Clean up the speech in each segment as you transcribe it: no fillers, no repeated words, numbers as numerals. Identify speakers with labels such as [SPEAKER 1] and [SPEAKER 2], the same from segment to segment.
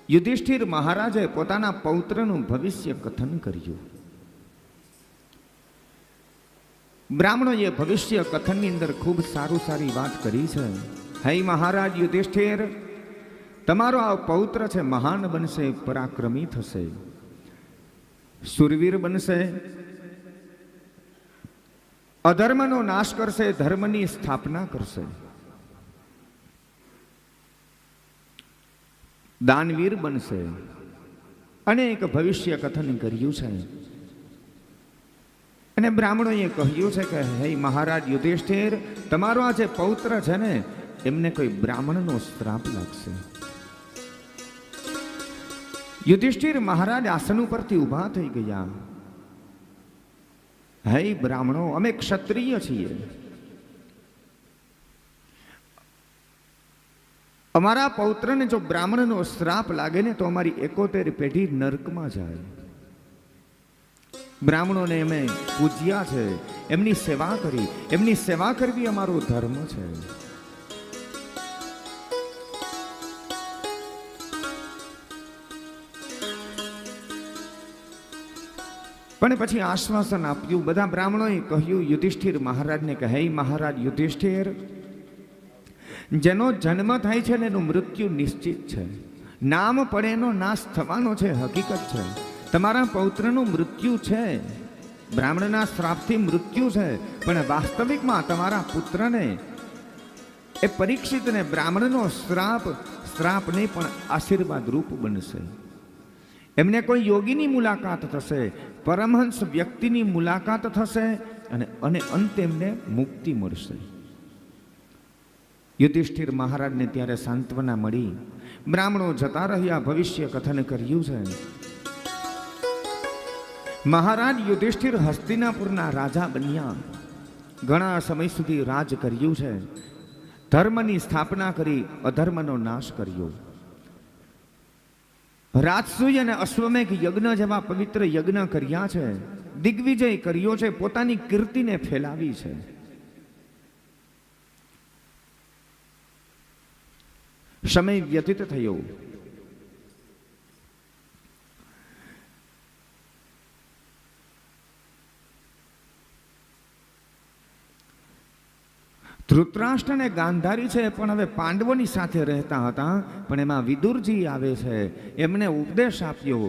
[SPEAKER 1] યુધિષ્ઠિર મહારાજે પોતાના પૌત્રનું ભવિષ્ય કથન કર્યું. બ્રાહ્મણોએ ભવિષ્ય કથનની અંદર ખૂબ સારી વાત કરી છે. હે મહારાજ યુધિષ્ઠિર, તમારો આ પૌત્ર છે મહાન બનશે, પરાક્રમી થશે, સુરવીર બનશે, અધર્મનો નાશ કરશે, ધર્મની સ્થાપના કરશે, દાનવીર બનશે. અનેક ભવિષ્ય કથન કર્યું છે. અને બ્રાહ્મણોએ કહ્યું છે કે હે મહારાજ યુધિષ્ઠિર, તમારો આ જે પૌત્ર છે ને એમને કોઈ બ્રાહ્મણનો શ્રાપ લાગશે. યુધિષ્ઠિર મહારાજ આસન ઉપરથી ઊભા થઈ ગયા. હે બ્રાહ્મણો, અમે ક્ષત્રિય છીએ, અમારા પૌત્રને જો બ્રાહ્મણનો શ્રાપ લાગે ને તો અમારી 71 પેઢી નરકમાં જાય. બ્રાહ્મણોને અમે પૂજ્યા છે, એમની સેવા કરી, એમની સેવા કરવી અમારો ધર્મ છે. પણ પછી આશ્વાસન આપ્યું. બધા બ્રાહ્મણોએ કહ્યું યુધિષ્ઠિર મહારાજને કે હે મહારાજ યુધિષ્ઠિર, જેનો જન્મ થાય છે ને એનું મૃત્યુ નિશ્ચિત છે. નામ પડે એનો નાશ થવાનો છે, હકીકત છે. તમારા પૌત્રનું મૃત્યુ છે, બ્રાહ્મણના શ્રાપથી મૃત્યુ છે, પણ વાસ્તવિકમાં તમારા પુત્રને એ પરીક્ષિતને બ્રાહ્મણનો શ્રાપ નહીં પણ આશીર્વાદ રૂપ બનશે. એમને કોઈ યોગીની મુલાકાત થશે, પરમહંસ વ્યક્તિની મુલાકાત થશે અને અંતે એમને મુક્તિ મળશે. યુધિષ્ઠિર મહારાજને ત્યારે સાંત્વના મળી. બ્રાહ્મણો જતા રહ્યા, ભવિષ્ય કથન કર્યું છે. મહારાજ યુધિષ્ઠિર હસ્તિનાપુરના રાજા બન્યા. ઘણા સમય સુધી રાજ કર્યું છે. ધર્મની સ્થાપના કરી, અધર્મનો નાશ કર્યો. રાજસૂય અને અશ્વમેઘ યજ્ઞ જેવા પવિત્ર યજ્ઞ કર્યા છે. દિગ્વિજય કર્યો છે, પોતાની કીર્તિને ફેલાવી છે. સમય વ્યતીત થયો. ધૃતરાષ્ટ્ર અને ગાંધારી છે પણ હવે પાંડવોની સાથે રહેતા હતા. પણ એમાં વિદુરજી આવે છે, એમને ઉપદેશ આપ્યો.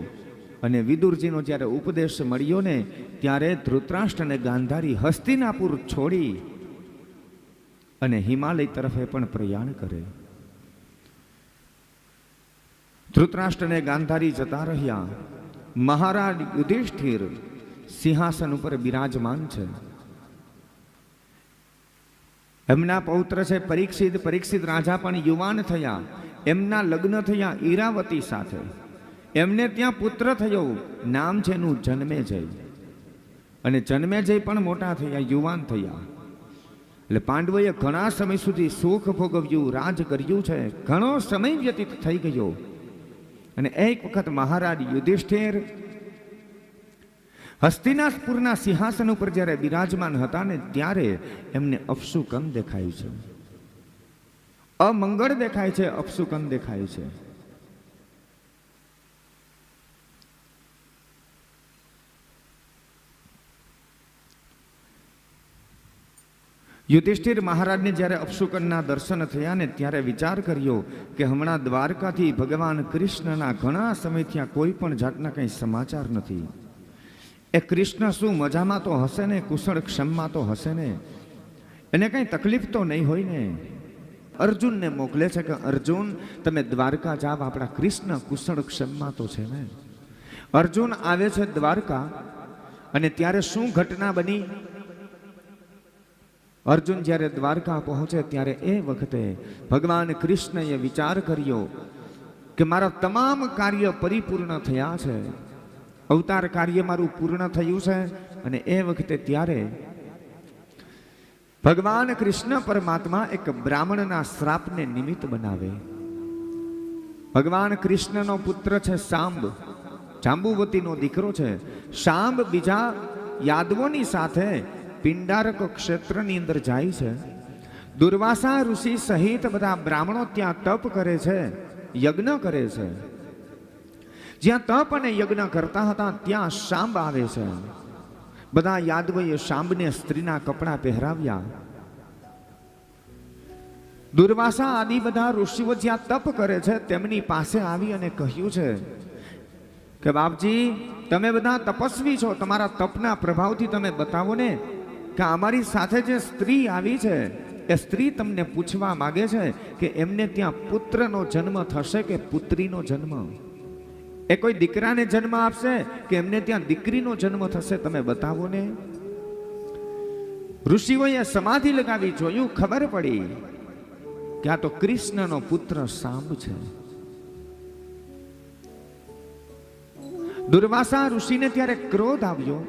[SPEAKER 1] અને વિદુરજીનો જ્યારે ઉપદેશ મળ્યો ને ત્યારે ધૃતરાષ્ટ્ર અને ગાંધારી હસ્તિનાપુર છોડી અને હિમાલય તરફે પણ પ્રયાણ કરે. ધૃતરાષ્ટ્ર અને ગાંધારી જતા રહ્યા. મહારાજ યુધિષ્ઠિર સિંહાસન ઉપર બિરાજમાન છે. એમના પૌત્ર છે પરીક્ષિત રાજા પણ યુવાન થયા. એમના લગ્ન થયા ઈરાવતી સાથે. એમને ત્યાં પુત્ર થયો, નામ છે એનું જન્મેજય. અને જન્મેજય પણ મોટા થયા, યુવાન થયા. એટલે પાંડવોએ ઘણા સમય સુધી સુખ ભોગવ્યું, રાજ કર્યું છે. ઘણો સમય વ્યતીત થઈ ગયો. અને એક વખત મહારાજ યુધિષ્ઠિર હસ્તિનાપુરના સિંહાસન ઉપર જ્યારે બિરાજમાન હતા ને ત્યારે એમને અપશુકન દેખાય છે, અમંગળ દેખાય છે, અપશુકન દેખાય છે. યુધિષ્ઠિર મહારાજને જ્યારે અપશુકનના દર્શન થયા ને ત્યારે વિચાર કર્યો કે હમણાં દ્વારકાથી ભગવાન કૃષ્ણના ઘણા સમયથી કોઈ પણ જાતના કંઈ સમાચાર નથી. એ કૃષ્ણ શું મજામાં તો હશે ને, કુશળ ક્ષમમાં તો હશે ને, એને કંઈ તકલીફ તો નહીં હોય ને. અર્જુનને મોકલે છે કે અર્જુન તમે દ્વારકા જાવ, આપણા કૃષ્ણ કુશળ ક્ષમમાં તો છે ને. અર્જુન આવે છે દ્વારકા અને ત્યારે શું ઘટના બની? અર્જુન જ્યારે દ્વારકા પહોંચે ત્યારે એ વખતે ભગવાન કૃષ્ણએ વિચાર કર્યો કે મારા તમામ કાર્ય પરિપૂર્ણ થયા છે, અવતાર કાર્ય મારું પૂર્ણ થયું છે. અને એ વખતે ત્યારે ભગવાન કૃષ્ણ પરમાત્મા એક બ્રાહ્મણના શ્રાપને નિમિત્ત બનાવે. ભગવાન કૃષ્ણનો પુત્ર છે સાંબ, જાંબુવતીનો દીકરો છે. સાંબ બીજા યાદવોની સાથે પિંડારક ક્ષેત્રની અંદર જાય છે. દુર્વાસા ઋષિ સહિત બધા બ્રાહ્મણો ત્યાં તપ કરે છે, યજ્ઞ કરે છે. જ્યાં તપ અને યજ્ઞ કરતા હતા ત્યાં શાંબ આવે છે. બધા યાદવોએ શાંબને સ્ત્રીના કપડા પહેરાવ્યા. દુર્વાસા આદિ બધા ઋષિઓ જ્યાં તપ કરે છે તેમની પાસે આવી અને કહ્યું છે કે બાપજી, તમે બધા તપસ્વી છો, તમારા તપના પ્રભાવથી તમે બતાવો ને કે અમારી સાથે જે સ્ત્રી આવી છે એ સ્ત્રી તમને પૂછવા માંગે છે કે એમને ત્યાં પુત્રનો જન્મ થશે કે પુત્રીનો જન્મ, એ કોઈ દીકરાને જન્મ આપશે કે એમને ત્યાં દીકરીનો જન્મ થશે, તમે બતાવો ને. ઋષિઓએ સમાધિ લગાવી, જોયું, ખબર પડી કે આ તો કૃષ્ણનો પુત્ર સાંબ છે. દુર્વાસા ઋષિને ત્યારે ક્રોધ આવ્યો,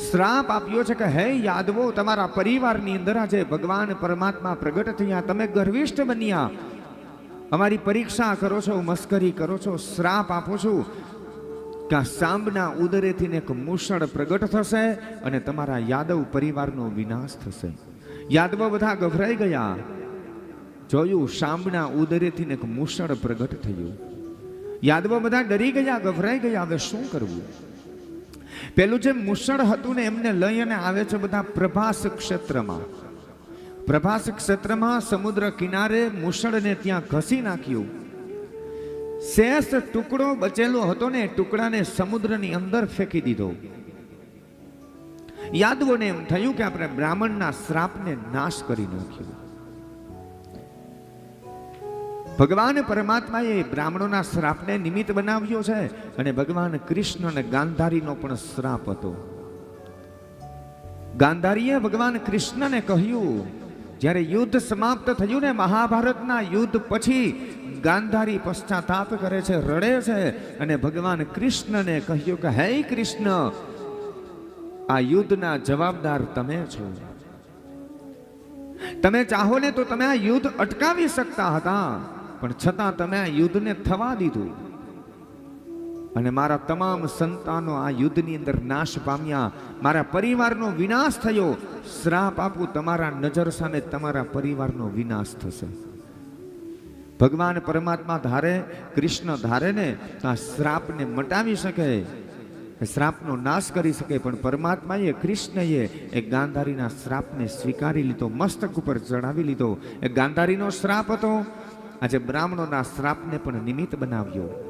[SPEAKER 1] શ્રાપ આપ્યો છે કે હે યાદવો, તમારા પરિવારની અંદર આજે ભગવાન પરમાત્મા પ્રગટ થયા, તમે ગર્વિષ્ઠ બન્યા, અમારી પરીક્ષા કરો છો, મસ્કરી કરો છો. શ્રાપ આપો છું કે આ સાંબના ઉદરેથી એક મૂષણ પ્રગટ થશે અને તમારા યાદવ પરિવારનો વિનાશ થશે. યાદવો બધા ગભરાઈ ગયા. જોયું, સાંબના ઉદરેથી એક મૂષણ પ્રગટ થયું. યાદવો બધા ડરી ગયા, ગભરાઈ ગયા. હવે શું કરવું? પેલું જે મૂષણ હતું ને એમને લઈ અને આવે છે બધા પ્રભાસ ક્ષેત્રમાં. પ્રભાસ ક્ષેત્રમાં સમુદ્ર કિનારે મૂષણને ત્યાં ઘસી નાખ્યું. શેષ ટુકડો બચેલો હતો ને ટુકડાને સમુદ્રની અંદર ફેંકી દીધો. યાદવોને એમ થયું કે આપણે બ્રાહ્મણના શ્રાપને નાશ કરી નાખ્યો. ભગવાન પરમાત્માએ બ્રાહ્મણોના શ્રાપને નિમિત્ત બનાવ્યો છે અને ભગવાન કૃષ્ણ અને ગાંધારીનો પણ શ્રાપ હતો. ગાંધારીએ ભગવાન કૃષ્ણને કહ્યું, જ્યારે યુદ્ધ સમાપ્ત થયું ને મહાભારતના યુદ્ધ પછી ગાંધારી પશ્ચાતાપ કરે છે, રડે છે અને ભગવાન કૃષ્ણને કહ્યું કે હે કૃષ્ણ, આ યુદ્ધના જવાબદાર તમે છો. તમે ચાહો ને તો તમે આ યુદ્ધ અટકાવી શકતા હતા, પણ છતાં તમે આ યુદ્ધને થવા દીધું અને મારા તમામ સંતાનો આ યુદ્ધની અંદર નાશ પામ્યા, મારા પરિવારનો વિનાશ થયો. શ્રાપ આપું, તમારા નજર સામે તમારા પરિવારનો વિનાશ થશે. ભગવાન પરમાત્મા ધારે, કૃષ્ણ ધારે ને તો આ શ્રાપને મટાવી શકે, શ્રાપનો નાશ કરી શકે. પણ પરમાત્માએ, કૃષ્ણએ એ ગાંધારીના શ્રાપને સ્વીકારી લીધો, મસ્તક ઉપર ચડાવી લીધો. એ ગાંધારીનો શ્રાપ હતો, આજે બ્રાહ્મણોના શ્રાપને પણ નિમિત્ત બનાવ્યો.